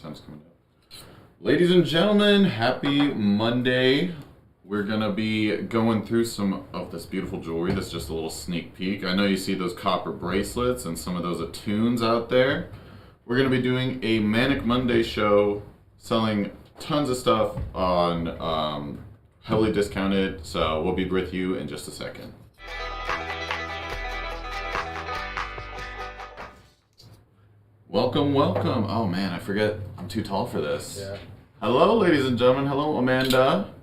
Sun's coming up. Ladies and gentlemen, happy Monday. We're going to be going through some of this beautiful jewelry. That's just a little sneak peek. I know you see those copper bracelets and some of those attunes out there. We're going to be doing a Manic Monday show, selling tons of stuff on heavily discounted. So we'll be with you in just a second. Welcome, welcome. Oh man, I forget I'm too tall for this. Yeah. Hello, ladies and gentlemen. Hello, Amanda.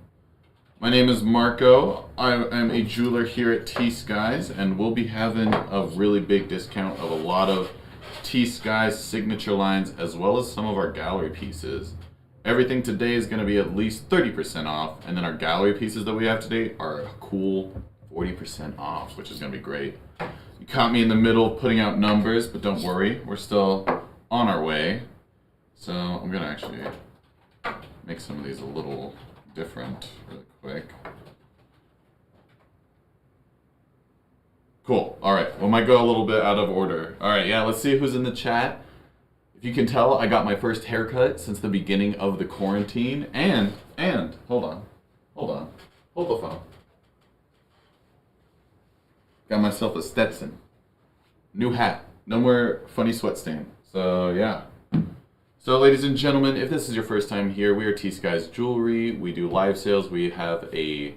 My name is Marco. I am a jeweler here at T.Skies, and we'll be having a really big discount of a lot of T.Skies signature lines, as well as some of our gallery pieces. Everything today is going to be at least 30% off, and then our gallery pieces that we have today are a cool 40% off, which is going to be great. You caught me in the middle putting out numbers, but don't worry, we're still on our way. So I'm going to actually make some of these a little different really quick. Cool. All right. Well, might go a little bit out of order. All right. Yeah. Let's see who's in the chat. If you can tell, I got my first haircut since the beginning of the quarantine. And hold on, hold the phone. Got myself a Stetson. New hat. No more funny sweat stain. So yeah. So ladies and gentlemen, if this is your first time here, we are T.Skies Jewelry. We do live sales. We have a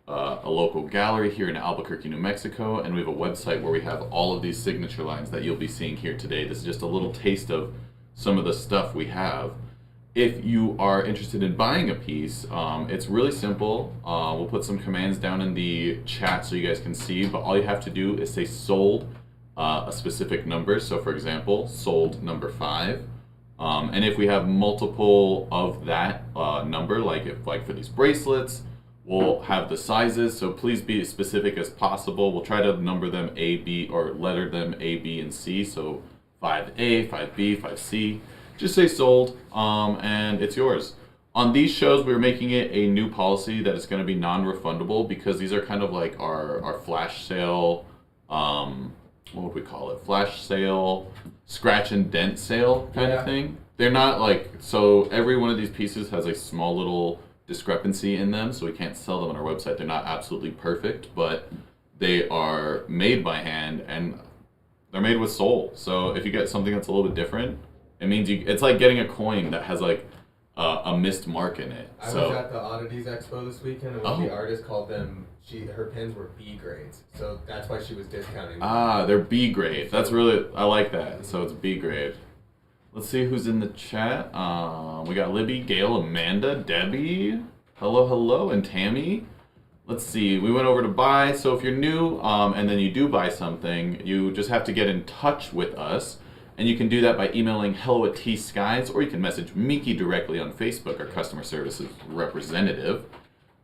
local gallery here in Albuquerque, New Mexico, and we have a website where we have all of these signature lines that you'll be seeing here today. This is just a little taste of some of the stuff we have. If you are interested in buying a piece, it's really simple. We'll put some commands down in the chat so you guys can see, but all you have to do is say sold a specific number. So for example, sold number 5. And if we have multiple of that number, like for these bracelets, we'll have the sizes. So please be as specific as possible. We'll try to number them A, B, or letter them A, B, and C. So 5A, 5B, 5C. Just say sold, and it's yours. On these shows, we're making it a new policy that is going to be non-refundable because these are kind of like our flash sale, what would we call it? Flash sale, scratch and dent sale kind of thing. They're not like, so every one of these pieces has a small little discrepancy in them, so we can't sell them on our website. They're not absolutely perfect, but they are made by hand and they're made with soul. So if you get something that's a little bit different, it means it's like getting a coin that has like a missed mark in it. I was at the Oddities Expo this weekend, and one of the artists called them, her pins were B grades, so that's why she was discounting them. Ah, they're B grade. That's really, I like that. So it's B grade. Let's see who's in the chat. We got Libby, Gail, Amanda, Debbie, hello, and Tammy. Let's see, we went over to buy. So if you're new and then you do buy something, you just have to get in touch with us. And you can do that by emailing hello@tskies, or you can message Miki directly on Facebook, our customer services representative.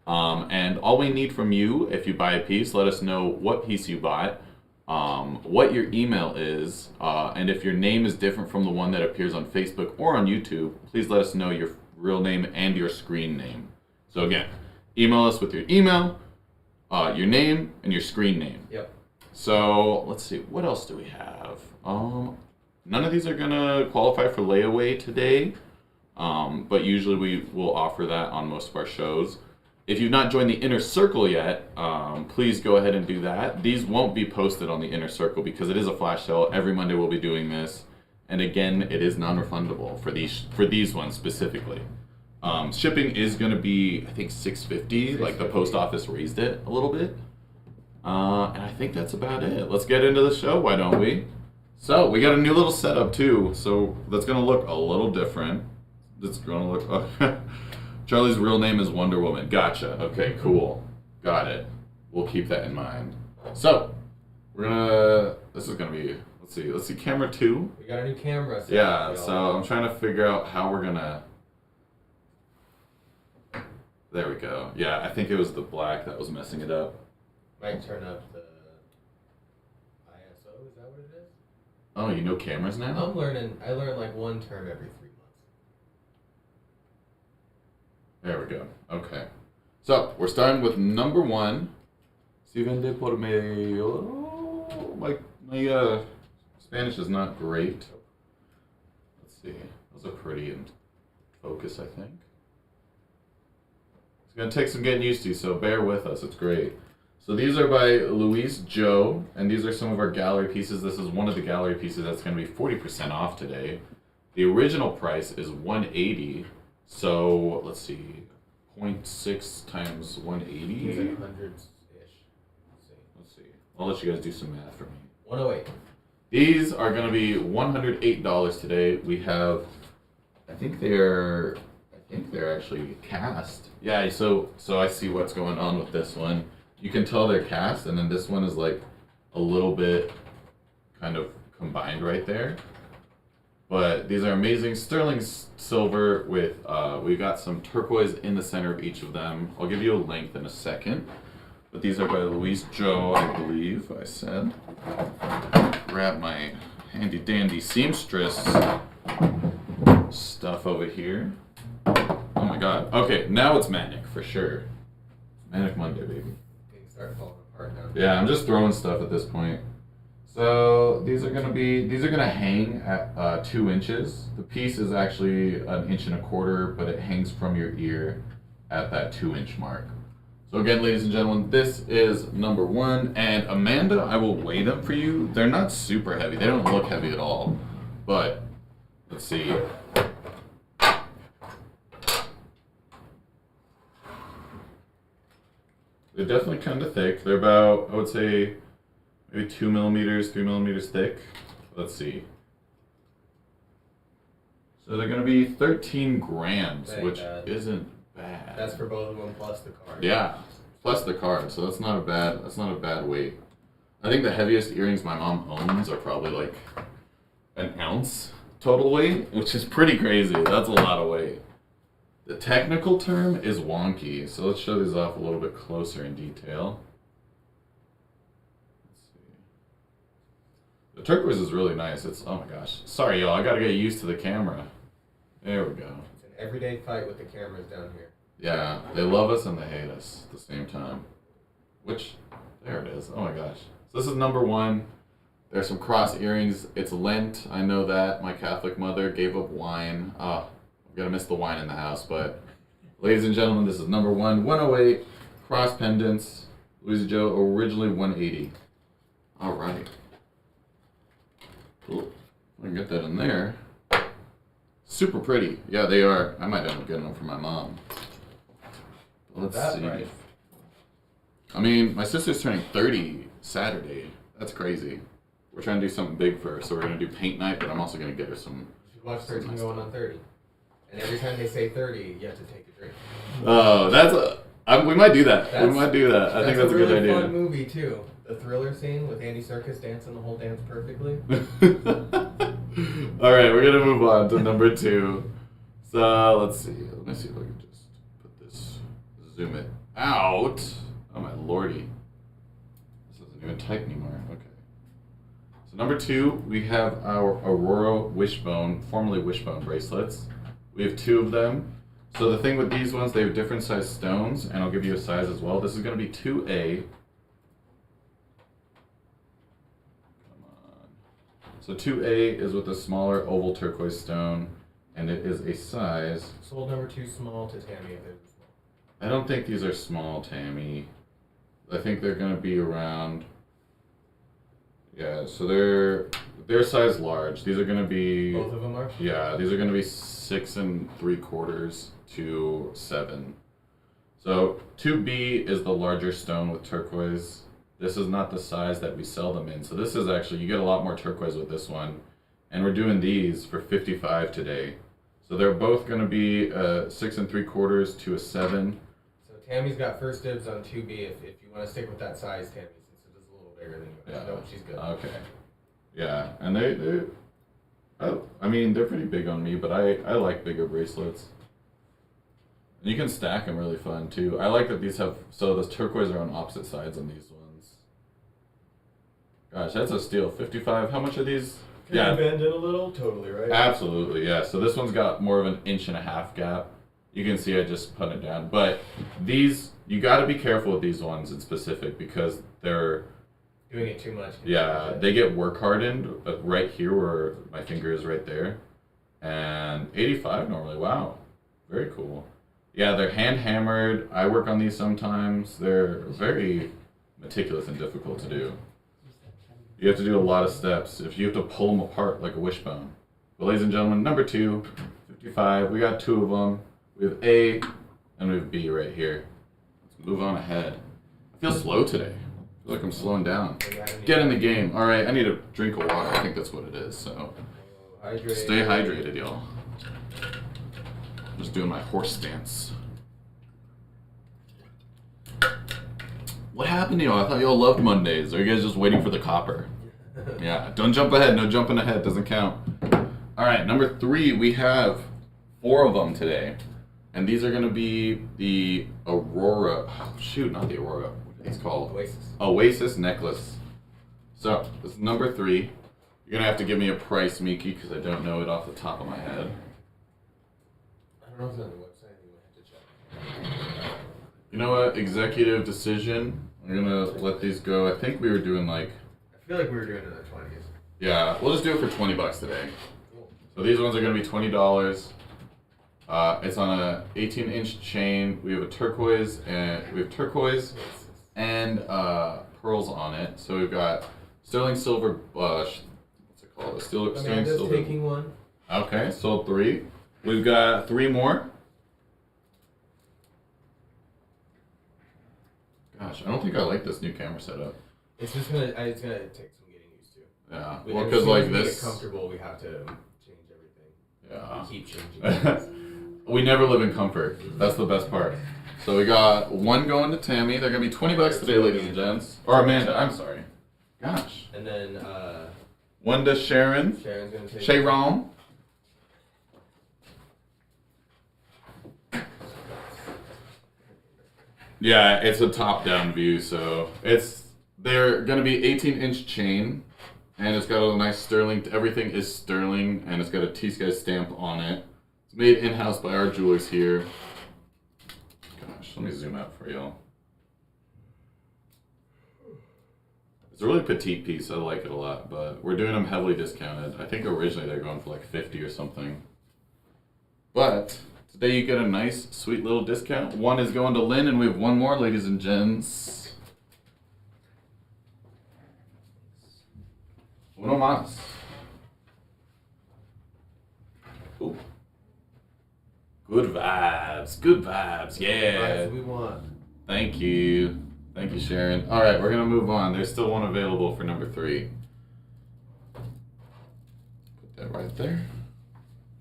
And all we need from you, if you buy a piece, let us know what piece you bought, what your email is, and if your name is different from the one that appears on Facebook or on YouTube, please let us know your real name and your screen name. So again, email us with your email, your name, and your screen name. Yep. So let's see, what else do we have? None of these are gonna qualify for layaway today, but usually we will offer that on most of our shows. If you've not joined the Inner Circle yet, please go ahead and do that. These won't be posted on the Inner Circle because it is a flash sale. Every Monday we'll be doing this, and again, it is non-refundable for these ones specifically. Shipping is gonna be, I think, $6.50. Like the post office raised it a little bit, and I think that's about it. Let's get into the show, why don't we? So we got a new little setup too, so that's gonna look a little different. It's gonna look. Charlie's real name is Wonder Woman. Gotcha. Okay, cool. Got it. We'll keep that in mind. So we're gonna. This is gonna be. Let's see. Camera 2. We got a new camera. Yeah. So I'm trying to figure out how we're gonna. There we go. Yeah, I think it was the black that was messing it up. Might turn up the ISO. Is that what it is? Oh, you know cameras now? I'm learning. I learn like one term every 3 months. There we go. Okay. So we're starting with number 1. Si vende por medio. My Spanish is not great. Let's see. Those are pretty and focus, I think. It's going to take some getting used to, so bear with us. It's great. So these are by Louise Joe, and these are some of our gallery pieces. This is one of the gallery pieces that's going to be 40% off today. The original price is $180. So let's see, 0.6 times 180. It's like hundreds-ish. Let's see. I'll let you guys do some math for me. 108. These are going to be $108 today. We have, I think they're actually cast. Yeah. So I see what's going on with this one. You can tell they're cast, and then this one is like a little bit kind of combined right there. But these are amazing sterling silver with, we've got some turquoise in the center of each of them. I'll give you a length in a second. But these are by Louise Joe, I believe I said. Grab my handy dandy seamstress stuff over here. Oh my god. Okay, now it's manic for sure. Manic Monday, baby. Start falling apart now. Yeah, I'm just throwing stuff at this point. So these are gonna hang at 2 inches. The piece is actually 1.25 inches, but it hangs from your ear at that 2-inch mark. So again, ladies and gentlemen, this is number 1. And Amanda, I will weigh them for you. They're not super heavy. They don't look heavy at all. But let's see. They're definitely kind of thick. They're about, I would say, maybe 2 millimeters, 3 millimeters thick. Let's see. So they're going to be 13 grams, which isn't bad. That's for both of them plus the card. Yeah, plus the card. So that's not a bad weight. I think the heaviest earrings my mom owns are probably like an ounce total weight, which is pretty crazy. That's a lot of weight. The technical term is wonky, so let's show these off a little bit closer in detail. Let's see. The turquoise is really nice. It's, oh my gosh. Sorry, y'all. I gotta get used to the camera. There we go. It's an everyday fight with the cameras down here. Yeah, they love us and they hate us at the same time. Which, there it is. Oh my gosh. So this is number 1. There's some cross earrings. It's Lent. I know that. My Catholic mother gave up wine. I'm gonna miss the wine in the house, but ladies and gentlemen, this is number 1, 108 cross pendants. Louise Joe, originally 180. All right. Cool. I can get that in there. Super pretty. Yeah, they are. I might end up getting them for my mom. Let's see. Right. I mean, my sister's turning 30 Saturday. That's crazy. We're trying to do something big for her, so we're gonna do paint night, but I'm also gonna get her some. You should watch 13 going on 30. And every time they say 30, you have to take a drink. Oh, we might do that. I think that's a good idea. Fun movie too. The Thriller scene with Andy Serkis dancing the whole dance perfectly. All right, we're gonna move on to number 2. So let's see. Let me see if I can just put this, zoom it out. Oh my lordy, this isn't even tight anymore. Okay. So number 2, we have our Aurora Wishbone, formerly Wishbone Bracelets. We have 2 of them. So the thing with these ones, they have different size stones, and I'll give you a size as well. This is going to be 2A. Come on. So 2A is with a smaller oval turquoise stone, and it is a size. Sold number 2 small to Tammy if it was small. I don't think these are small, Tammy. I think they're going to be around. Yeah, so they're size large. These are going to be. Both of them are? Yeah, these are going to be 6 3/4 to 7. So 2B is the larger stone with turquoise. This is not the size that we sell them in. So this is actually, you get a lot more turquoise with this one. And we're doing these for $55 today. So they're both going to be 6 3/4 to a 7. So Tammy's got first dibs on 2B if you want to stick with that size, Tammy, since it is a little bigger than you. Yeah. No, she's good. Okay. Yeah, and they're pretty big on me, but I like bigger bracelets. And you can stack them really fun too. I like that these have, so the turquoise are on opposite sides on these ones. Gosh, that's a steal. 55, how much are these? Can you bend it a little? Totally, right? Absolutely, yeah. So this one's got more of an 1.5 inch gap. You can see I just put it down. But these, you got to be careful with these ones in specific because they're doing it too much. Yeah, they get work hardened right here where my finger is right there. And 85 normally, wow. Very cool. Yeah, they're hand hammered. I work on these sometimes. They're very meticulous and difficult to do. You have to do a lot of steps if you have to pull them apart like a wishbone. But ladies and gentlemen, number 2, 55. We got 2 of them. We have A and we have B right here. Let's move on ahead. I feel slow today. I feel like I'm slowing down. Get in the game. All right, I need a drink of water. I think that's what it is. So stay hydrated, y'all. I'm just doing my horse stance. What happened to y'all? I thought y'all loved Mondays. Are you guys just waiting for the copper? Yeah, don't jump ahead. No jumping ahead. Doesn't count. All right, number 3. We have 4 of them today. And these are going to be the Aurora. Oh, shoot, not the Aurora. What are these called? Oasis Necklace. So, this is number 3. You're going to have to give me a price, Miki, because I don't know it off the top of my head. I don't know if it's on the website. You might have to check. You know what? Executive decision. I'm going to let these go. I think we were doing like... I feel like we were doing it in the 20s. Yeah, we'll just do it for $20 today. Cool. So these ones are going to be $20. It's on a 18-inch chain. We have a turquoise and pearls on it. So we've got sterling silver. What's it called? Sterling silver. Taking one. Okay, sold 3. We've got 3 more. Gosh, I don't think I like this new camera setup. It's just gonna. It's gonna take some getting used to. Yeah, well, because like this. Get comfortable, we have to change everything. Yeah. We keep changing. We never live in comfort. That's the best part. So we got 1 going to Tammy. They're gonna be $20 today, ladies and gents. Or Amanda. I'm sorry. Gosh. And then 1 to Sharon. Sharon's gonna take. Sharon. Yeah, it's a top-down view, so they're gonna be 18-inch chain, and it's got a nice sterling. Everything is sterling, and it's got a T.Skies stamp on it. It's made in-house by our jewelers here. Gosh, let me zoom out for y'all. It's a really petite piece. I like it a lot, but we're doing them heavily discounted. I think originally they're going for like 50 or something. But today you get a nice, sweet little discount. 1 is going to Lynn, and we have 1 more, ladies and gents. Uno más. Ooh. Good vibes, yeah. That's what we want. Thank you, Sharon. All right, we're gonna move on. There's still 1 available for number 3. Put that right there.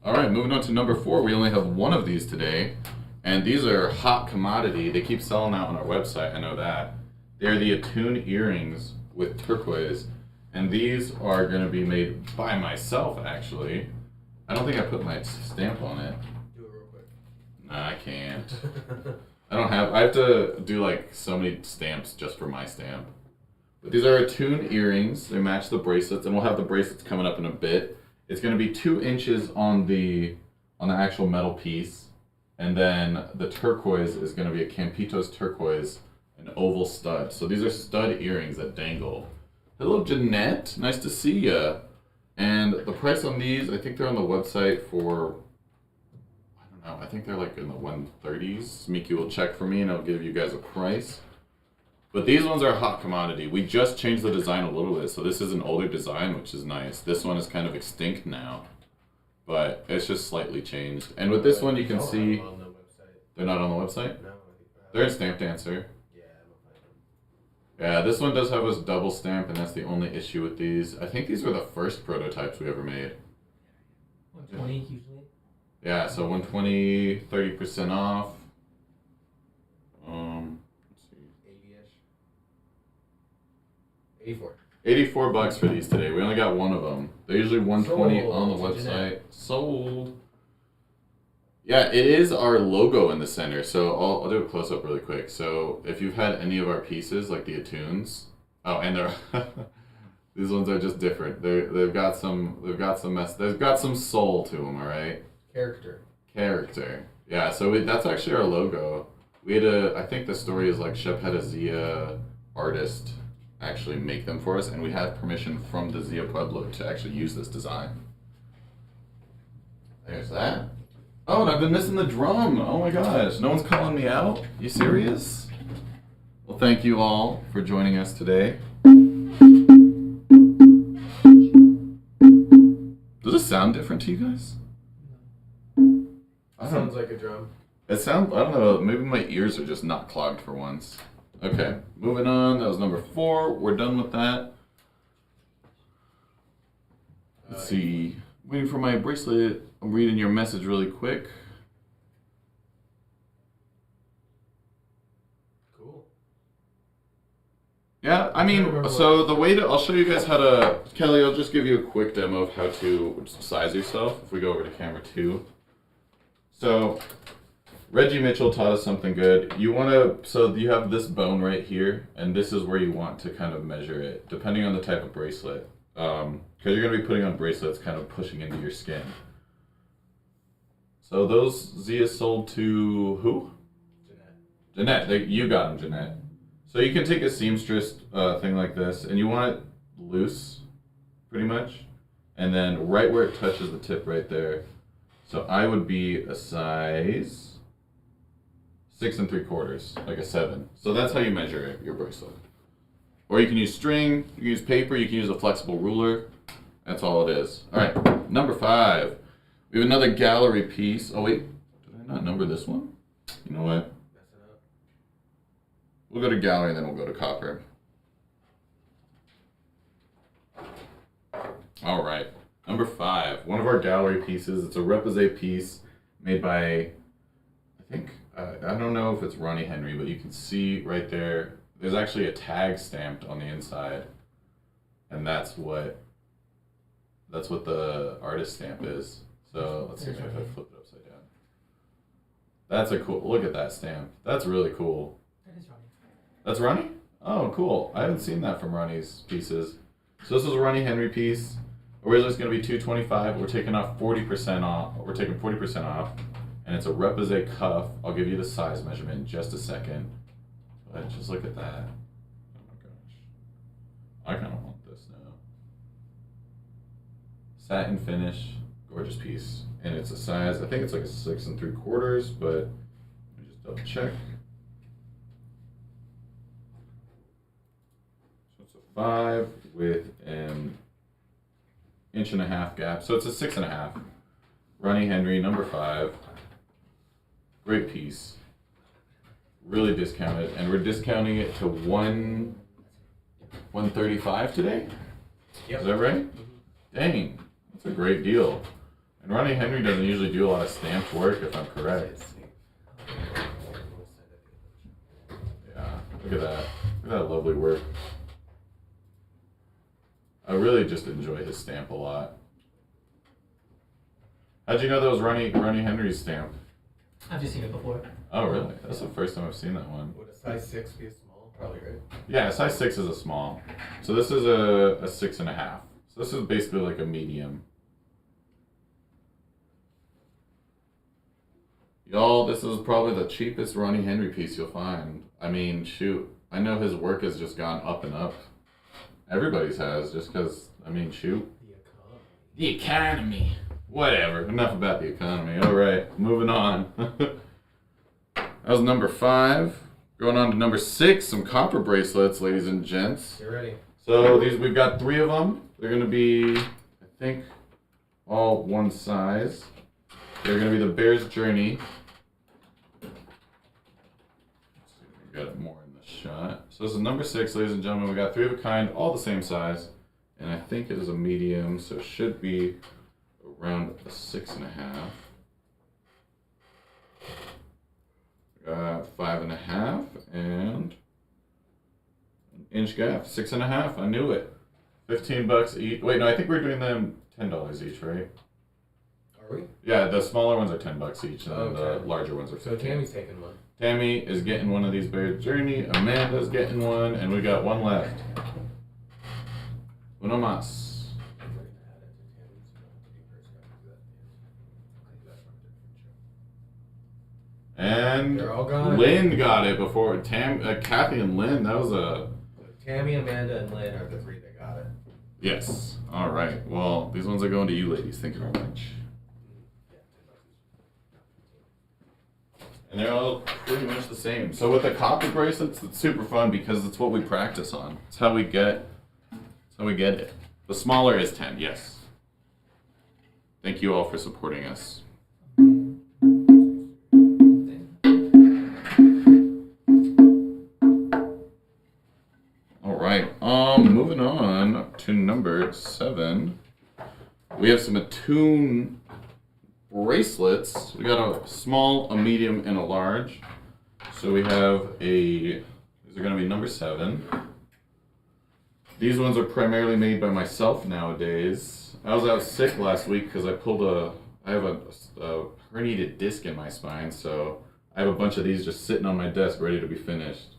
All right, moving on to number 4. We only have 1 of these today, and these are hot commodity. They keep selling out on our website. I know that. They're the Attune Earrings with turquoise, and these are gonna be made by myself. Actually, I don't think I put my stamp on it. Do it real quick. Nah, I can't. I have to do like so many stamps just for my stamp. But these are Attune earrings. They match the bracelets, and we'll have the bracelets coming up in a bit. It's going to be 2 inches on the actual metal piece, and then the turquoise is going to be a Campitos turquoise, an oval stud. So these are stud earrings that dangle. Hello, Jeanette. Nice to see ya. And the price on these, I think they're on the website for, I don't know, I think they're like in the 130s. Miki will check for me and I'll give you guys a price. But these ones are a hot commodity. We just changed the design a little bit, so this is an older design, which is nice. This one is kind of extinct now, but it's just slightly changed. And with this one, you can see On the website. they're not on the website. No, They're in Stamp Dancer. Yeah, I don't find them. Yeah, this one does have a double stamp, and that's the only issue with these. I think these were the first prototypes we ever made. 120 usually. Yeah, so 120, 30% off. Let's see. 80-ish. 84. $84 for these today. We only got 1 of them. They're usually 120 Sold. on the website. Sold. Yeah, it is our logo in the center. So I'll do a close up really quick. So if you've had any of our pieces, like the Attunes, and they're these ones are just different. They've got some soul to them. All right. Character. Yeah. So that's actually our logo. We had I think the story is like Shep had a Zia artist actually make them for us, and we had permission from the Zia Pueblo to actually use this design. There's that. Oh, and I've been missing the drum. Oh my gosh. No one's calling me out? You serious? Well, thank you all for joining us today. Does it sound different to you guys? Sounds like a drum. It sounds, I don't know, maybe my ears are just not clogged for once. Okay, moving on. That was number 4. We're done with that. Let's see. Waiting for my bracelet. I'm reading your message really quick. Cool. Yeah, I mean, so the way to, I'll show you guys how to, Kelly, I'll just give you a quick demo of how to size yourself if we go over to camera 2. So, Reggie Mitchell taught us something good. You want to, so you have this bone right here, and this is where you want to kind of measure it, depending on the type of bracelet. Because you're going to be putting on bracelets kind of pushing into your skin. So those Zia sold to who? Jeanette. You got them, Jeanette. So you can take a seamstress thing like this, and you want it loose, pretty much. And then right where it touches the tip right there. So I would be a size 6 3/4, like a 7. So that's how you measure your bracelet. Or you can use string, you can use paper, you can use a flexible ruler. That's all it is. All right, number 5. We have another gallery piece. Oh wait, did I not number this one? You know what? Mess it up. We'll go to gallery and then we'll go to copper. All right, number 5. One of our gallery pieces. It's a repoussé piece made by, I think, I don't know if it's Ronnie Henry, but you can see right there, there's actually a tag stamped on the inside. And that's what the artist stamp is. So let's see if I flip it upside down. That's a cool, look at that stamp. That's really cool. That is Ronnie. That's Ronnie? Oh, cool. I haven't seen that from Ronnie's pieces. So this is a Ronnie Henry piece. Originally it's going to be $225. We're taking off 40% off. We're taking 40% off. And it's a repoussé cuff. I'll give you the size measurement in just a second. But just look at that. Oh my gosh. I kind of want this now. Satin finish. Gorgeous piece. And it's a size, I think it's like a 6 3/4, but let me just double check. So it's a 5 with an 1.5 inch gap. So it's a 6.5. Ronnie Henry, number 5. Great piece. Really discounted. And we're discounting it to $135 today? Yep. Is that right? Dang. That's a great deal. And Ronnie Henry doesn't usually do a lot of stamped work, if I'm correct. Yeah, look at that. Look at that lovely work. I really just enjoy his stamp a lot. How'd you know that was Ronnie Henry's stamp? I've just seen it before. Oh, really? That's the first time I've seen that one. Would a size 6 be a small? Probably, right? Yeah, a size 6 is a small. So this is a 6.5. So this is basically like a medium. Y'all, this is probably the cheapest Ronnie Henry piece you'll find. I mean, shoot. I know his work has just gone up and up. Everybody's has, just because, I mean, shoot. The economy. Whatever. Enough about the economy. All right, moving on. That was number 5. Going on to number 6, some copper bracelets, ladies and gents. Get ready. So these, we've got 3 of them. They're going to be, I think, all one size. They're going to be the Bear's Journey. Let's see if we got it more in the shot. So this is number 6, ladies and gentlemen. We got 3 of a kind, all the same size. And I think it is a medium, so it should be around a 6.5. Got 5.5 and an inch gap, 6.5. I knew it. $15 each. Wait, no, I think we're doing them $10 each, right? Are we? Yeah, the smaller ones are $10 each, and Okay. the larger ones are $15. So Tammy's taking one. Tammy is getting one of these Bear's Journey. Amanda's getting one, and we got one left. Uno más. And They're all gone. Lynn got it before. Kathy and Lynn, that was a... Tammy, Amanda, and Lynn are the 3 that got it. Yes. All right. Well, these ones are going to you ladies. Thank you very much. And they're all pretty much the same. So with the copper bracelets, it's super fun because it's what we practice on. It's how we get it. The smaller is 10, yes. Thank you all for supporting us. All right. Moving on to number 7. We have some Attune bracelets. We got a small, a medium, and a large. So we have these are going to be number 7. These ones are primarily made by myself nowadays. I was out sick last week because I have a herniated disc in my spine, so I have a bunch of these just sitting on my desk ready to be finished.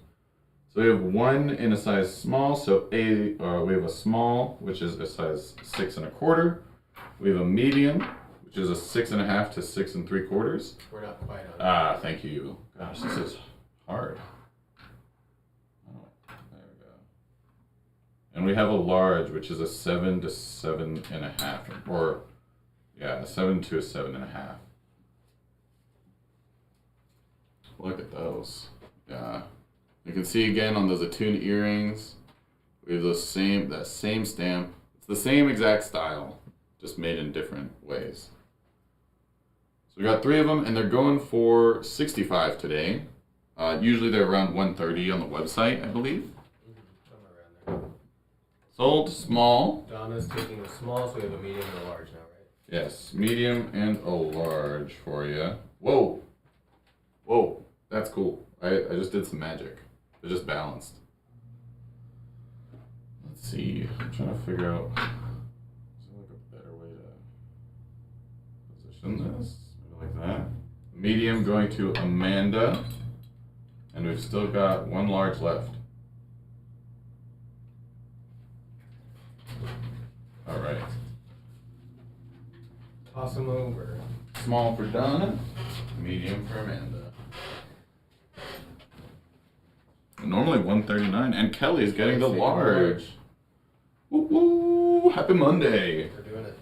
So we have one in a size small, so we have a small, which is a size 6 1/4. We have a medium, which is a 6 1/2 to 6 3/4. We're not quite on. Ah, thank you. Gosh, this is hard. Oh, there we go. And we have a large, which is a 7 to 7 1/2, or yeah, a 7 to a 7 1/2. Look at those. Yeah. You can see again on those Attune earrings, we have that same stamp. It's the same exact style, just made in different ways. So we got 3 of them, and they're going for $65 today. Usually they're around $130 on the website, I believe. Somewhere around there. Sold small. Donna's taking a small, so we have a medium and a large now, right? Yes, medium and a large for you. Whoa. Whoa, that's cool. I just did some magic. They're just balanced. Let's see. I'm trying to figure out. Is there like a better way to position this? Maybe like that. Medium going to Amanda. And we've still got one large left. Alright. Toss them over. Small for Donna, medium for Amanda. Normally $139, and Kelly's getting the large. Woo woo! Happy Monday. We're doing it.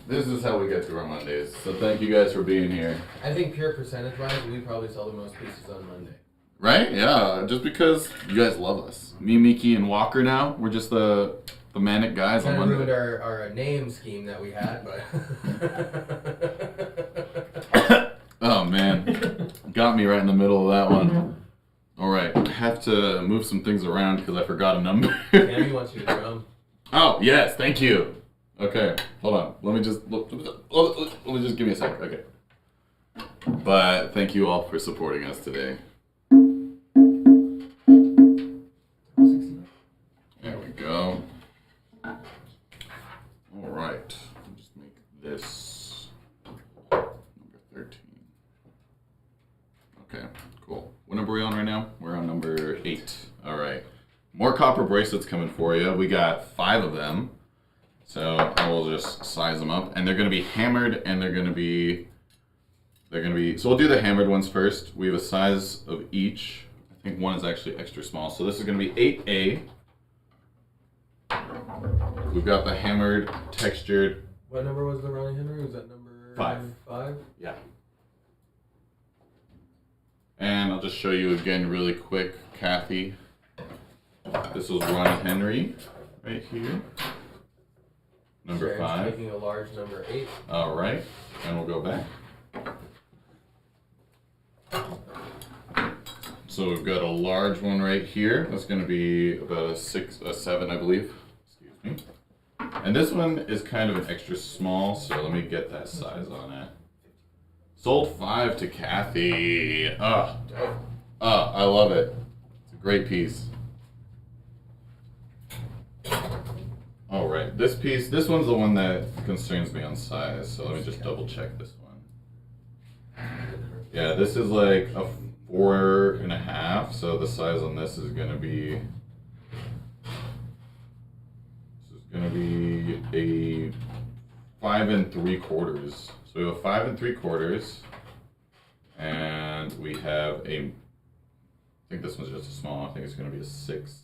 This is how we get through our Mondays. So thank you guys for being here. I think pure percentage-wise, we probably sell the most pieces on Monday. Right? Yeah. Just because you guys love us. Me, Miki, and Walker now. We're just the manic guys on Kind of Monday. ruined our name scheme that we had, but. Oh man, got me right in the middle of that one. All right, I have to move some things around because I forgot a number. Tammy wants you to drum. Oh yes, thank you. Okay, hold on. Let me just give me a sec. Okay. But thank you all for supporting us today. There we go. All right. I'll just make this number 13. Okay, cool. What number are we on right now? We're on number 8. All right. More copper bracelets coming for you. We got 5 of them. So I will just size them up. And they're going to be hammered, and they're going to be... So we'll do the hammered ones first. We have a size of each. I think one is actually extra small. So this is going to be 8A. We've got the hammered, textured. What number was the Ronnie Henry? Was that number 5? 5? Yeah. And I'll just show you again really quick, Kathy. This was Ronnie Henry right here. Number Sharon's 5. Taking a large number 8. All right, and we'll go back. So we've got a large one right here. That's going to be about a 7, I believe. Excuse me. And this one is kind of an extra small, so let me get that size on it. Sold 5 to Kathy. I love it. It's a great piece. All right, this one's the one that concerns me on size, so let me just double check this one. Yeah, this is like a 4 1/2, so the size on this is gonna be a 5 3/4. So we have a 5 3/4, and we have I think this one's just a small. I think it's gonna be a 6.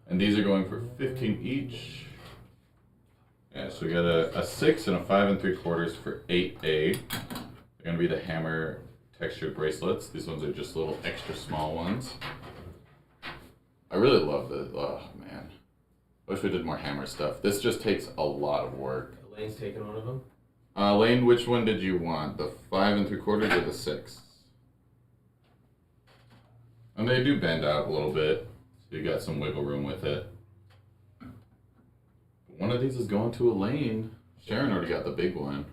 And these are going for 15 each. Yeah, so we got a 6 and a 5 3/4 for 8A. They're going to be the hammer textured bracelets. These ones are just little extra small ones. I really love this. Oh, man. I wish we did more hammer stuff. This just takes a lot of work. Elaine's taking one of them. Lane, which one did you want? The 5 3/4 or the 6? And they do bend out a little bit, so you got some wiggle room with it. One of these is going to Elaine. Sharon already got the big one.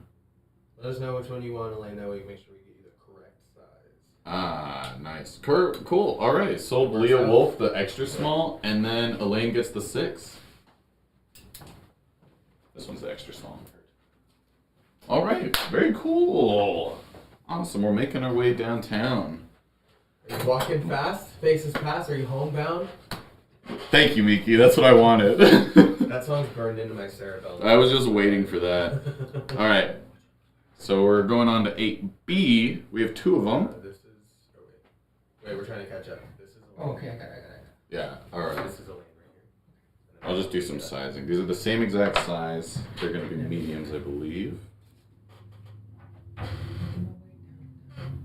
Let us know which one you want, Elaine. That way we can make sure we get you the correct size. Ah, nice. Cool. All right. Sold Leah Wolf the extra small, and then Elaine gets the 6. This one's the extra small. All right. Very cool. Awesome. We're making our way downtown. Are you walking fast? Faces past? Are you homebound? Thank you, Miki. That's what I wanted. That song's burned into my cerebellum. I was just waiting for that. All right. So we're going on to 8B. We have 2 of them. This is... Oh, wait, we're trying to catch up. This is... Oh, okay, I got it. Yeah, all right. This is Elaine right here. I'll just do some sizing. These are the same exact size. They're going to be mediums, I believe.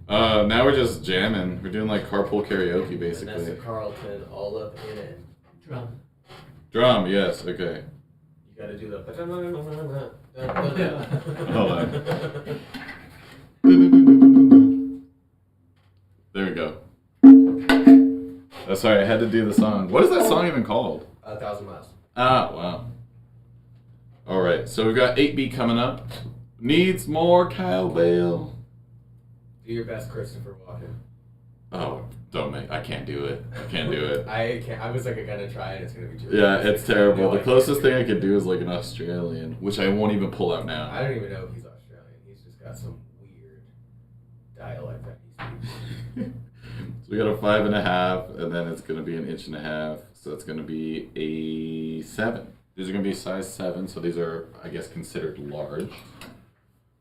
Now we're just jamming. We're doing like carpool karaoke, basically. Vanessa Carlton, all up in it. Drum, yes, okay. You gotta do the... Hold on. There we go. Oh, sorry, I had to do the song. What is that song even called? 1,000 Miles. Ah, wow. All right, so we've got 8B coming up. Needs more cowbell. Do your best, Christopher Walken. Oh, I can't do it. I can't do it. I can't. I was like, I'm gonna try it. It's gonna be too. Yeah, it's terrible. No, The closest thing I could do is like an Australian, which I won't even pull out now. I don't even know if he's Australian. He's just got some weird dialect that he speaks. So we got a 5.5, and then it's gonna be an 1.5 inches. So it's gonna be a 7. These are gonna be size 7. So these are, I guess, considered large.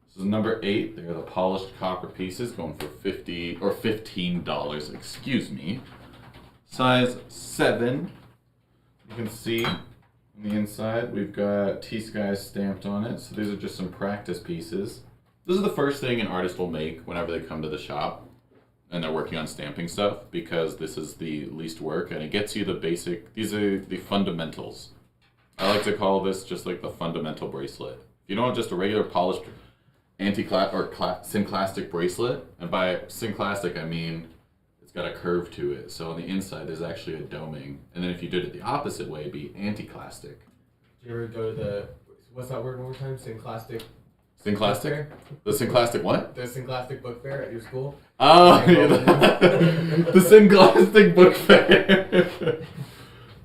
This is number 8. They're the polished copper pieces, going for $15. Excuse me. Size 7. You can see on the inside we've got T.Skies stamped on it. So these are just some practice pieces. This is the first thing an artist will make whenever they come to the shop and they're working on stamping stuff, because this is the least work and it gets you the basic. These are the fundamentals. I like to call this just like the fundamental bracelet. If you don't want just a regular polished synclastic bracelet, and by synclastic I mean it's got a curve to it, so on the inside there's actually a doming, and then if you did it the opposite way, it'd be anticlastic. Did you ever go to the, what's that word one more time? Synclastic? Synclastic? The synclastic what? The synclastic book fair at your school? Oh, yeah, the synclastic book fair.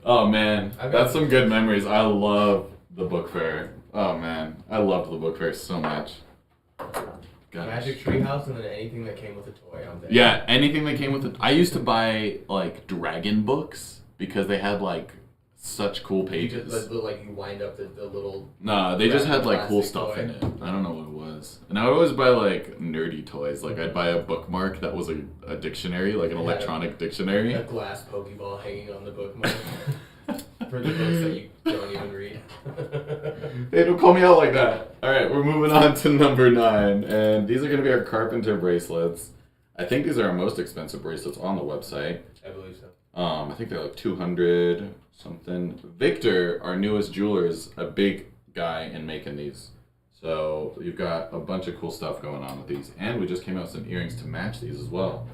Oh man, that's some good memories. I love the book fair. Oh man, I loved the book fair so much. Gosh. Magic Treehouse, and then anything that came with a toy on there. Yeah, anything that came with it. I used to buy like dragon books because they had like such cool pages. You just, like you wind up the little... Nah, they just had like cool stuff in it. I don't know what it was. And I would always buy like nerdy toys. Like I'd buy a bookmark that was a dictionary, like an electronic dictionary. A glass Pokeball hanging on the bookmark. For the books that you don't even read. Hey, don't call me out like that. Alright, we're moving on to number 9. And these are going to be our Carpenter bracelets. I think these are our most expensive bracelets on the website. I believe so. I think they're like 200 something. Victor, our newest jeweler, is a big guy in making these. So you've got a bunch of cool stuff going on with these. And we just came out with some earrings to match these as well.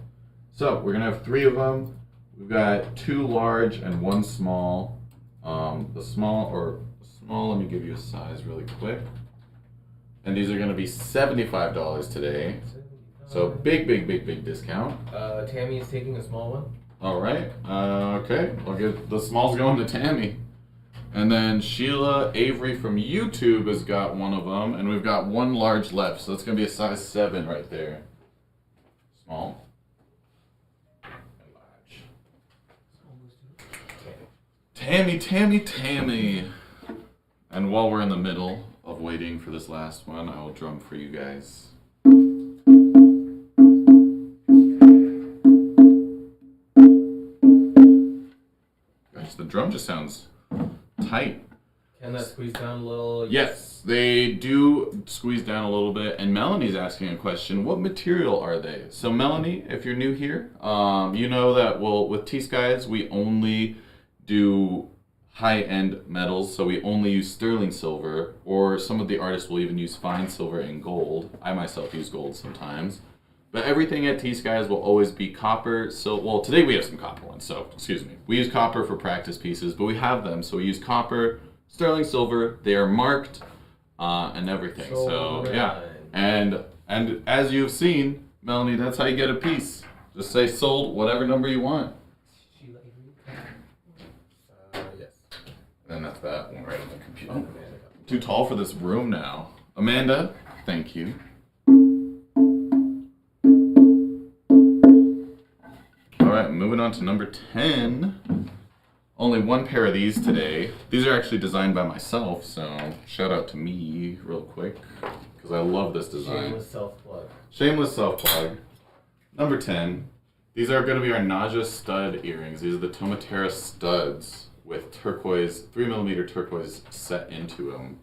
So we're going to have 3 of them. We've got 2 large and 1 small. The small, let me give you a size really quick. And these are going to be $75 today. So big discount. Tammy is taking a small one. All right. Okay. I'll get the small's going to Tammy. And then Sheila Avery from YouTube has got one of them, and we've got 1 large left. So it's going to be a size 7 right there. Small. Tammy. And while we're in the middle of waiting for this last one, I will drum for you guys. Gosh, the drum just sounds tight. Can that squeeze down a little? Yes, they do squeeze down a little bit. And Melanie's asking a question: what material are they? So Melanie, if you're new here, you know that with T.Skies we only do high-end metals, so we only use sterling silver, or some of the artists will even use fine silver and gold. I myself use gold sometimes. But everything at T.Skies will always be copper. So, well, today we have some copper ones, so excuse me. We use copper for practice pieces, but we have them. So we use copper, sterling silver. They are marked and everything. So yeah, and as you've seen, Melanie, that's how you get a piece. Just say sold, whatever number you want. Yes. And that's that one right on the computer. Oh, too tall for this room now. Amanda, thank you. Alright, moving on to number 10. Only one pair of these today. These are actually designed by myself, so shout out to me real quick, because I love this design. Shameless self-plug. Shameless self-plug. Number 10. These are going to be our Naja stud earrings. These are the Tomatera studs with turquoise, 3mm turquoise set into them.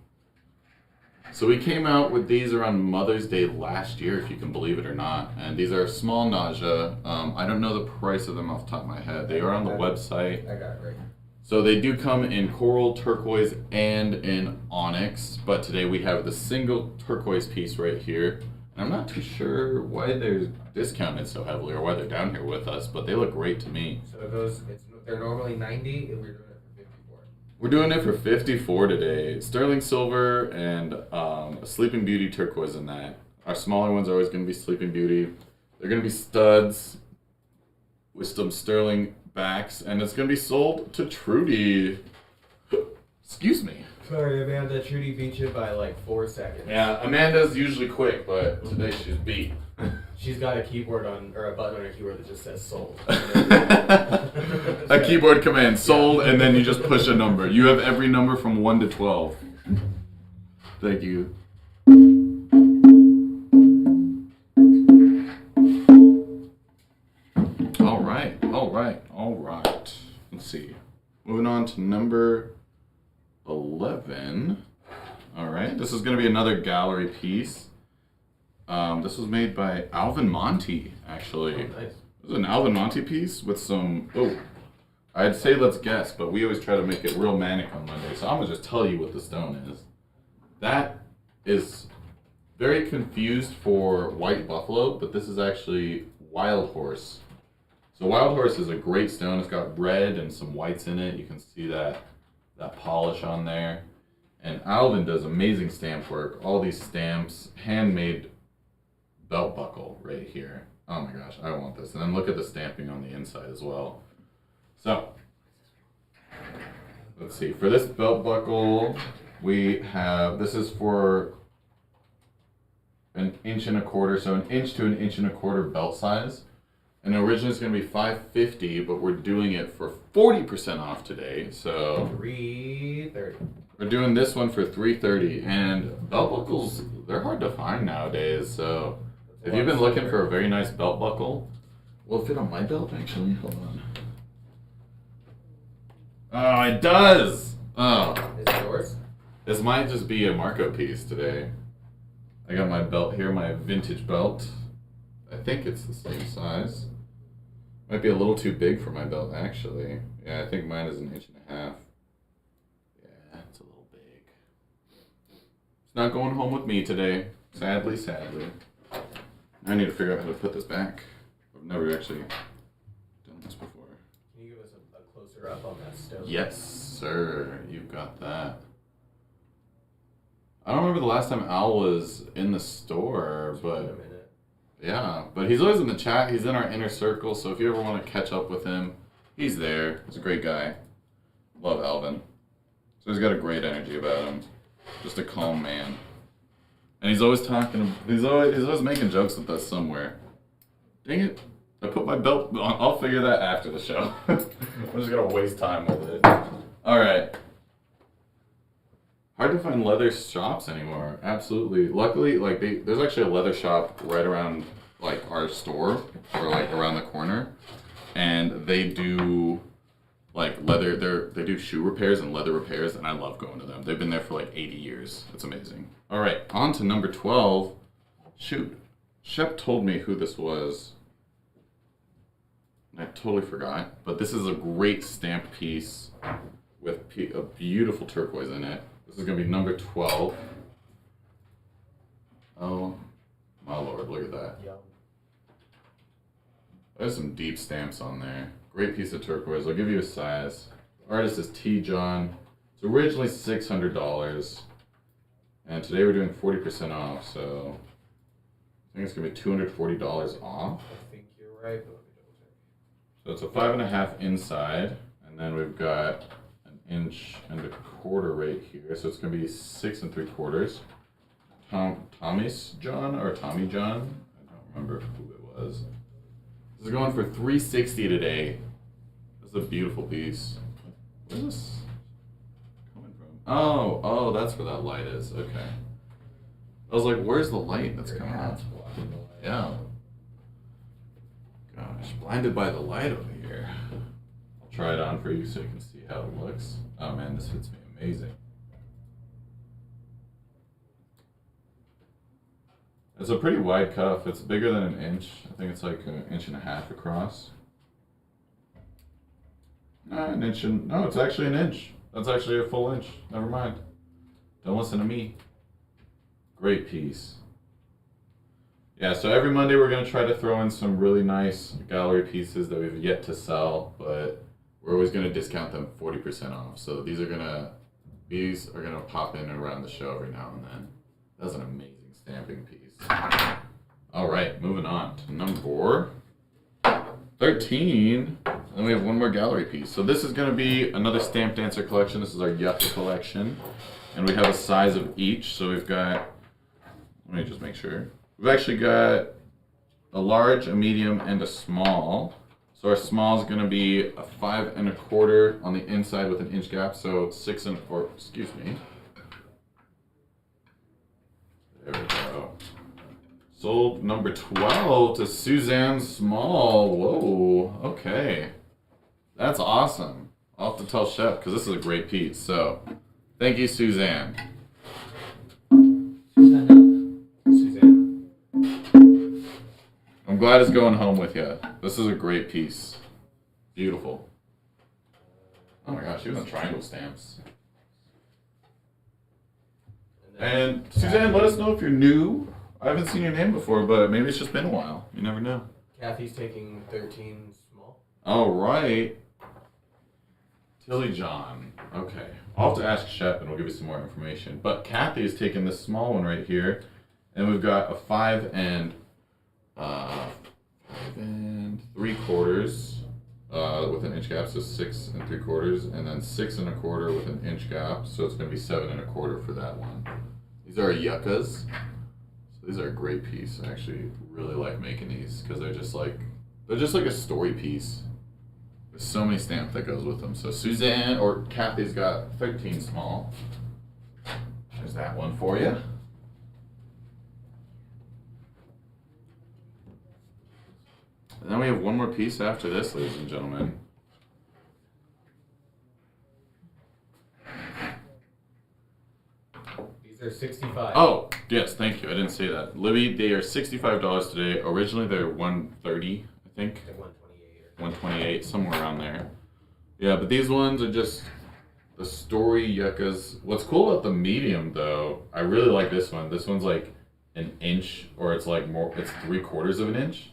So we came out with these around Mother's Day last year, if you can believe it or not. And these are small Naja. I don't know the price of them off the top of my head. They are on the website. I got it right. So they do come in coral, turquoise, and in onyx. But today we have the single turquoise piece right here. And I'm not too sure why they're discounted so heavily or why they're down here with us, but they look great to me. So they're normally 90, and we're doing it for 54. We're doing it for 54 today. Sterling silver and a Sleeping Beauty turquoise in that. Our smaller ones are always going to be Sleeping Beauty. They're going to be studs with some sterling backs, and it's going to be sold to Trudy. Excuse me. Sorry, Amanda. Trudy beat you by like 4 seconds. Yeah, Amanda's usually quick, but today she's beat. She's got a keyboard or a button on her keyboard that just says sold. A keyboard command, sold, and then you just push a number. You have every number from 1 to 12. Thank you. All right. Let's see. Moving on to number 11. All right, this is going to be another gallery piece. This was made by Alvin Monty, actually. Oh, nice. This is an Alvin Monty piece with some, I'd say let's guess, but we always try to make it real manic on Monday, so I'm going to just tell you what the stone is. That is very confused for white buffalo, but this is actually wild horse. So wild horse is a great stone. It's got red and some whites in it. You can see that polish on there. And Alvin does amazing stamp work. All these stamps, handmade belt buckle right here. Oh my gosh, I want this. And then look at the stamping on the inside as well. So, let's see. For this belt buckle, we have, this is for 1.25 inches, so 1 inch to 1.25 inches belt size. And originally it's going to be $5.50, but we're doing it for 40% off today. So $3.30. we're doing this one for $3.30. And belt buckles, they're hard to find nowadays. So if you've been looking for a very nice belt buckle, will it fit on my belt actually? Hold on. Oh, it does. Oh, Is it yours? this might just be a Marco piece today. I got my belt here, my vintage belt. I think it's the same size. Might be a little too big for my belt, actually. Yeah, I think mine is 1.5 inches. Yeah, it's a little big. It's not going home with me today. Sadly. I need to figure out how to put this back. I've never actually done this before. Can you give us a closer up on that stone? Yes, sir. You've got that. I don't remember the last time Al was in the store, but... yeah, but he's always in the chat. He's in our inner circle, so if you ever want to catch up with him, he's there. He's a great guy. Love Alvin. So he's got a great energy about him. Just a calm man. And he's always talking, he's always making jokes with us somewhere. Dang it. I put my belt on. I'll figure that after the show. I'm just going to waste time with it. All right. Hard to find leather shops anymore. Absolutely. Luckily, like there's actually a leather shop right around like our store or like around the corner, and they do like leather. They do shoe repairs and leather repairs, and I love going to them. They've been there for like 80 years. It's amazing. All right, on to number 12. Shoot, Shep told me who this was. I totally forgot, but this is a great stamped piece with a beautiful turquoise in it. This is going to be number 12. Oh, my lord, look at that. Yep. There's some deep stamps on there. Great piece of turquoise. I'll give you a size. Artist is T. John. It's originally $600, and today we're doing 40% off, so I think it's going to be $240 off. I think you're right, but let me double check. So it's a 5.5 inside, and then we've got an 1.25 right here. So it's going to be 6 3/4. Tommy's John or Tommy John? I don't remember who it was. This is going for $360 today. This is a beautiful piece. Where's this coming from? Oh, that's where that light is. Okay. I was like, where's the light that's coming on? Yeah. Gosh, blinded by the light over here. I'll try it on for you so you can see how it looks. Oh man, this fits me amazing. It's a pretty wide cuff. It's bigger than an inch. I think it's like 1.5 inches across. No, it's actually an inch. That's actually a full inch. Never mind. Don't listen to me. Great piece. Yeah, so every Monday we're going to try to throw in some really nice gallery pieces that we've yet to sell, but we're always going to discount them 40% off. So these are going to pop in around the show every now and then. That's an amazing stamping piece. All right, moving on to number 13. And then we have one more gallery piece. So this is going to be another Stamp Dancer collection. This is our Yucca Collection. And we have a size of each. So we've got, let me just make sure. We've actually got a large, a medium, and a small. So our small is going to be a 5 1/4 on the excuse with an inch gap. So 6 1/4, excuse me. There we go. Sold number 12 to Suzanne Small. Whoa, okay. That's awesome. I'll have to tell Shep because this is a great piece. So, thank you, Suzanne. Suzanne. I'm glad it's going home with you. This is a great piece. Beautiful. Oh my gosh, even the triangle stamps. And Suzanne, let us know if you're new. I haven't seen your name before, but maybe it's just been a while. You never know. Kathy's taking 13 small. All right. Tilly John. Okay. I'll have to ask Shep and we'll give you some more information. But Kathy is taking this small one right here. And we've got a 5 3/4 with an inch gap, so 6 3/4, and then 6 1/4 with an inch gap, so it's going to be 7 1/4 for that one. These are Yuccas. So these are a great piece. I actually really like making these because they're just like a story piece. There's so many stamps that goes with them. So Suzanne or Kathy's got 13 small. There's that one for you. And then we have one more piece after this, ladies and gentlemen. These are 65. Oh, yes, thank you. I didn't say that. Libby, they are $65 today. Originally, they were $130, I think. Like 128 or 128, somewhere around there. Yeah, but these ones are just the story yuccas. What's cool about the medium, though, I really like this one. This one's like an inch, or it's like more, it's 3/4 of an inch.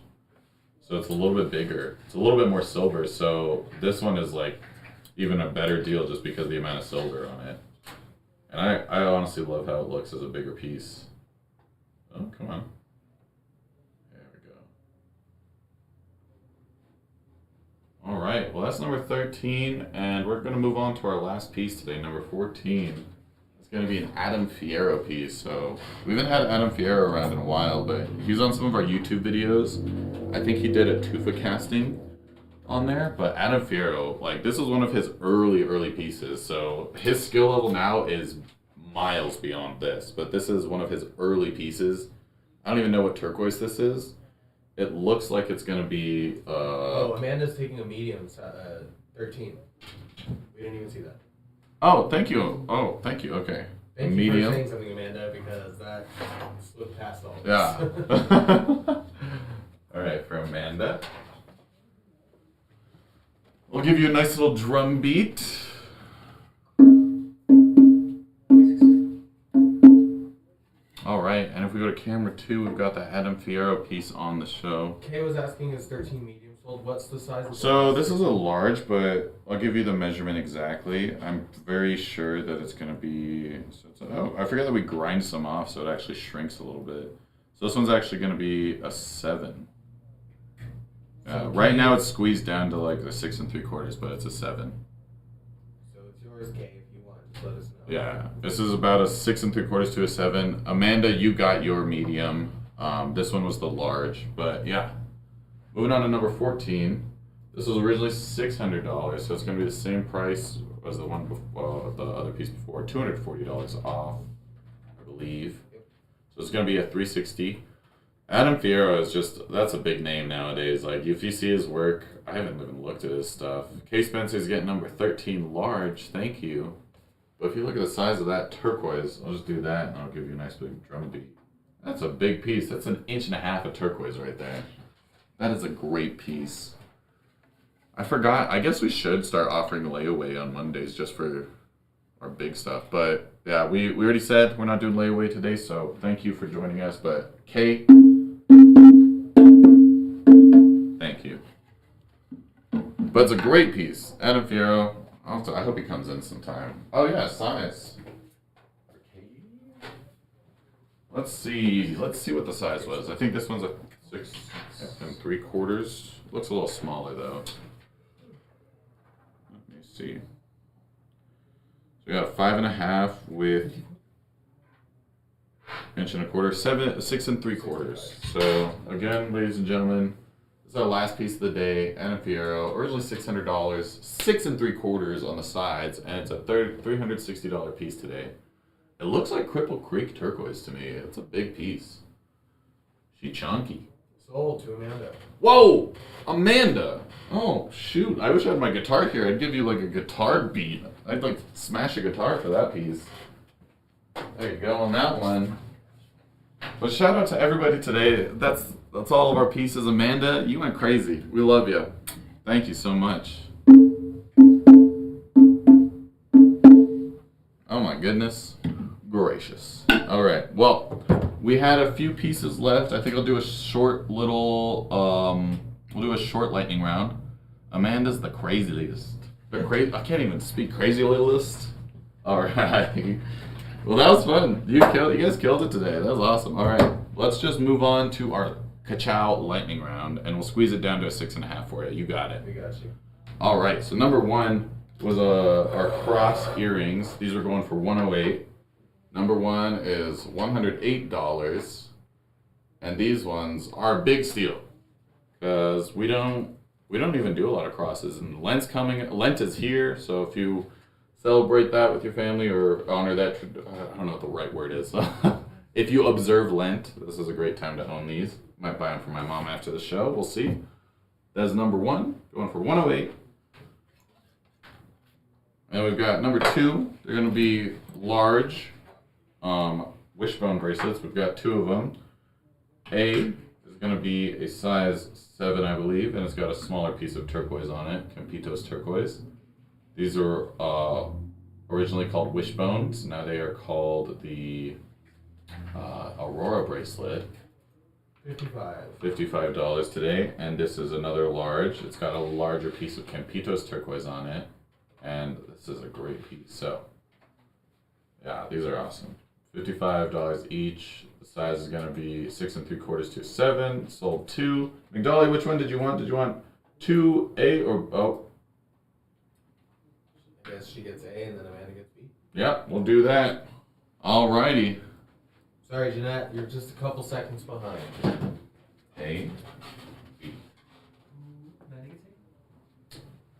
So it's a little bit bigger. It's a little bit more silver. So this one is like even a better deal just because of the amount of silver on it. And I honestly love how it looks as a bigger piece. Oh, come on. There we go. All right, well that's number 13, and we're gonna move on to our last piece today, number 14. It's gonna be an Adam Fierro piece. So we haven't had Adam Fierro around in a while, but he's on some of our YouTube videos. I think he did a tufa casting on there, but Adam Fierro, like this was one of his early pieces. So his skill level now is miles beyond this, but this is one of his early pieces. I don't even know what turquoise this is. It looks like it's gonna be oh, Amanda's taking a medium 13. We didn't even see that. Oh, thank you. Oh, thank you. Okay. Thank Medium. you for saying something, Amanda, because that slipped past all of Yeah. us. All right, for Amanda. We'll give you a nice little drum beat. All right, and if we go to camera 2, we've got the Adam Fierro piece on the show. Kay was asking, is 13 medium sold? What's the size of So this is a large, but I'll give you the measurement exactly. I'm very sure that it's going to be... oh, I forgot that we grind some off, so it actually shrinks a little bit. So this one's actually going to be a 7. Right now it's squeezed down to like a 6 3/4, but it's a 7. So it's yours, Kay, if you want. Just let us know. Yeah, this is about a 6 3/4 to a 7. Amanda, you got your medium. This one was the large, but yeah. Moving on to number 14. This was originally $600, so it's going to be the same price as the one before, the other piece before. $240 off, I believe. So it's going to be a 360. Adam Fierro is just, that's a big name nowadays. Like, if you see his work, I haven't even looked at his stuff. Kay Spencer's getting number 13 large, thank you. But if you look at the size of that turquoise, I'll just do that and I'll give you a nice big drum beat. That's a big piece. That's 1.5 inches of turquoise right there. That is a great piece. I forgot. I guess we should start offering layaway on Mondays just for our big stuff. But yeah, we already said we're not doing layaway today, so thank you for joining us. But Kay, thank you. But it's a great piece. Adam Fierro. I hope he comes in sometime. Oh yeah, size. Let's see what the size was. I think this one's a 6 3/4. Looks a little smaller though. Let me see. So we got a 5.5 with 1.25 inch, 6 3/4. So again, ladies and gentlemen, this is our last piece of the day. Adam Fierro, originally $600, 6 3/4 on the sides, and it's a $360 piece today. It looks like Cripple Creek turquoise to me. It's a big piece. She chunky. Sold to Amanda. Whoa! Amanda! Oh, shoot. I wish I had my guitar here. I'd give you like a guitar beat. I'd like smash a guitar for that piece. There you go on that one. But shout out to everybody today. That's all of our pieces. Amanda, you went crazy. We love you. Thank you so much. Oh my goodness gracious. All right. Well, we had a few pieces left. I think I'll do a short little, we'll do a short lightning round. Amanda's the craziest. I can't even speak. Crazy littlest. All right. Well, that was fun. You guys killed it today. That was awesome. All right. Let's just move on to our Ka-Chow lightning round, and we'll squeeze it down to a 6.5 for you. You got it. We got you. All right. So number one was our cross earrings. These are going for $108. Number one is $108, and these ones are a big steal because we don't even do a lot of crosses. And Lent is here, so if you celebrate that with your family or honor that, I don't know what the right word is. If you observe Lent, this is a great time to own these. Might buy them for my mom after the show. We'll see. That's number one, going for $108. And we've got number two. They're going to be large Wishbone bracelets. We've got two of them. A is going to be a size 7, I believe, and it's got a smaller piece of turquoise on it, Campitos turquoise. These are originally called Wishbones. Now they are called the Aurora Bracelet. $55 today, and this is another large. It's got a larger piece of Campitos turquoise on it, and this is a great piece. So, yeah, these are awesome. $55 each. The size is going to be 6 3/4 to 7. Sold 2. McDolly, which one did you want? Did you want 2A or oh? I guess she gets A and then Amanda gets B. Yep, we'll do that. Alrighty. Sorry, Jeanette, you're just a couple seconds behind. A, B.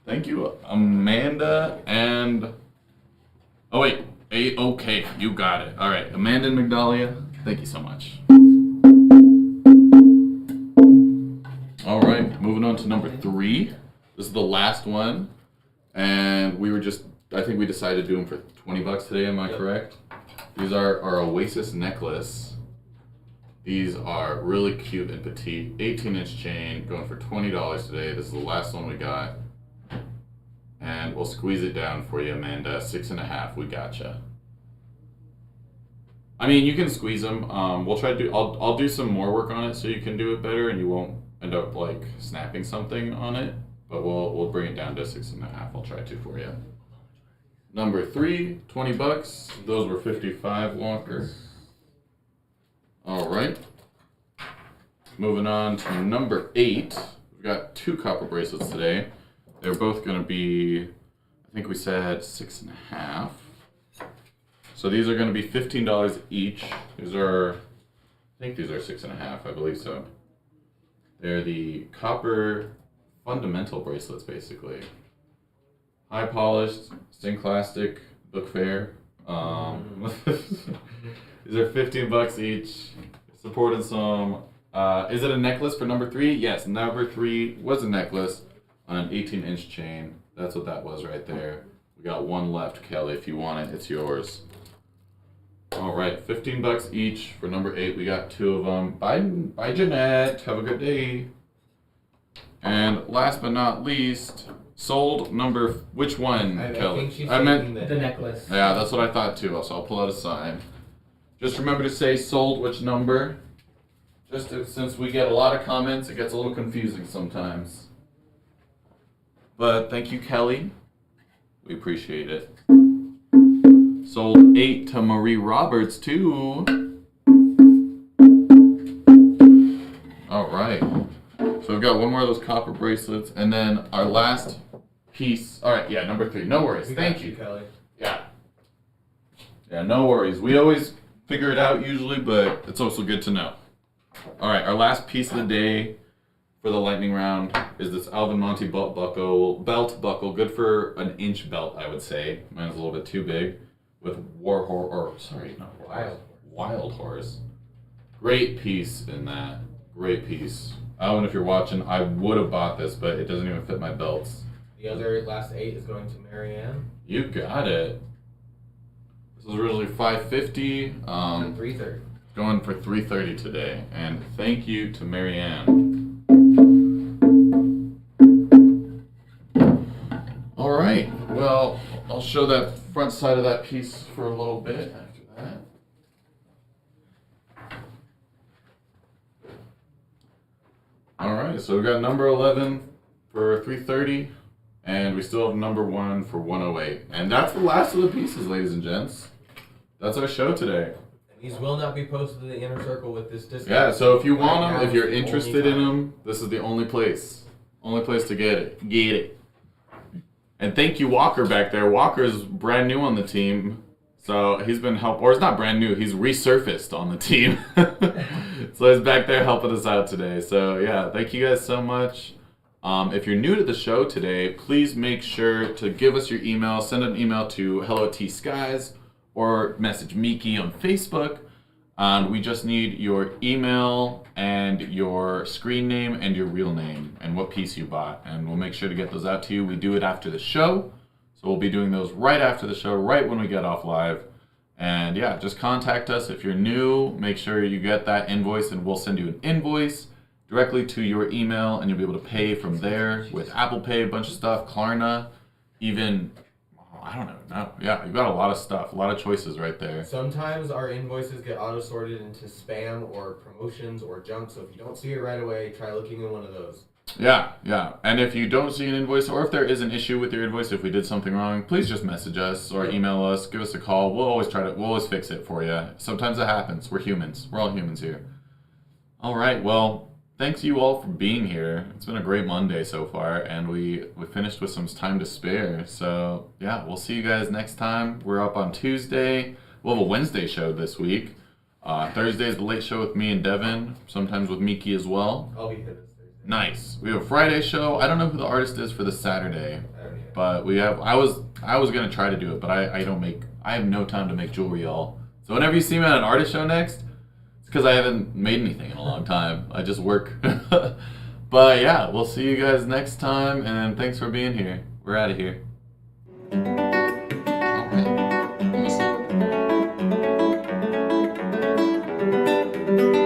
Thank you, Amanda and... Oh, wait. A-OK. You got it. All right. Amanda and Magdalia, thank you so much. All right. Moving on to number 3. This is the last one. And I think we decided to do them for $20 today, am I correct? These are our Oasis Necklace. These are really cute and petite. 18-inch chain, going for $20 today. This is the last one we got. And we'll squeeze it down for you, Amanda. 6.5, we gotcha. I mean, you can squeeze them. We'll try to do. I'll do some more work on it so you can do it better, and you won't end up like snapping something on it. But we'll bring it down to 6.5. I'll try to for you. Number 3, $20. Those were 55, Walker. All right. Moving on to number 8. We've got 2 copper bracelets today. They're both going to be, I think we said 6.5. So these are going to be $15 each. These are, I think these are 6.5. I believe so. They're the copper fundamental bracelets, basically. High polished, stained plastic, look fair. These are $15 each. Supported some. Is it a necklace for number 3? Yes, number 3 was a necklace on an 18-inch chain. That's what that was right there. We got one left, Kelly. If you want it, it's yours. All right, $15 each for number 8. We got 2 of them. Bye, Jeanette. Have a good day. And last but not least, sold number. Which one, Kelly? I think she's meant the necklace. Yeah, that's what I thought too. So I'll pull out a sign. Just remember to say sold which number. Since we get a lot of comments, it gets a little confusing sometimes. But thank you, Kelly. We appreciate it. Sold 8 to Marie Roberts too. All right. So we've got one more of those copper bracelets, and then our last piece. All right, yeah, number 3. No worries. Thank you, Kelly. Yeah. Yeah, no worries. We always figure it out usually, but it's also good to know. All right, our last piece of the day for the lightning round is this Alvin Monte belt buckle. Good for an inch belt, I would say. Mine's a little bit too big. With Wild Horse. Great piece in that. Great piece. I don't know if you're watching. I would have bought this, but it doesn't even fit my belts. The other last 8 is going to Marianne. You got it. This was originally $550. $330. Going for $330 today. And thank you to Marianne. All right. Well, I'll show that front side of that piece for a little bit after that. All right, so we got number 11 for $330, and we still have number 1 for $108. And that's the last of the pieces, ladies and gents. That's our show today. And these will not be posted to the inner circle with this discount. Yeah, so if you want them, if you're interested in them, this is the only place. Only place to get it. Get it. And thank you, Walker, back there. Walker's brand new on the team. So he's been or it's not brand new, he's resurfaced on the team. So he's back there helping us out today. So yeah, thank you guys so much. If you're new to the show today, please make sure to give us your email. Send an email to hello@TSKIES or message Miki on Facebook. We just need your email and your screen name and your real name and what piece you bought. And we'll make sure to get those out to you. We do it after the show. So we'll be doing those right after the show, right when we get off live. And yeah, just contact us. If you're new, make sure you get that invoice and we'll send you an invoice directly to your email and you'll be able to pay from there with Apple Pay, a bunch of stuff, Klarna, even, I don't know. No, yeah, you've got a lot of stuff, a lot of choices right there. Sometimes our invoices get auto-sorted into spam or promotions or junk, so if you don't see it right away, try looking in one of those. Yeah. And if you don't see an invoice, or if there is an issue with your invoice, if we did something wrong, please just message us or email us, give us a call. We'll always fix it for you. Sometimes it happens. We're humans. We're all humans here. All right. Well, thanks you all for being here. It's been a great Monday so far, and we finished with some time to spare. So yeah, we'll see you guys next time. We're up on Tuesday. We'll have a Wednesday show this week. Thursday is the late show with me and Devin, sometimes with Miki as well. I'll be here this Thursday. Nice. We have a Friday show. I don't know who the artist is for the Saturday, but we have. I was gonna try to do it, but I have no time to make jewelry, y'all. So whenever you see me at an artist show next, it's because I haven't made anything in a long time. I just work. But yeah, we'll see you guys next time, and thanks for being here. We're out of here. Alright. Let me see.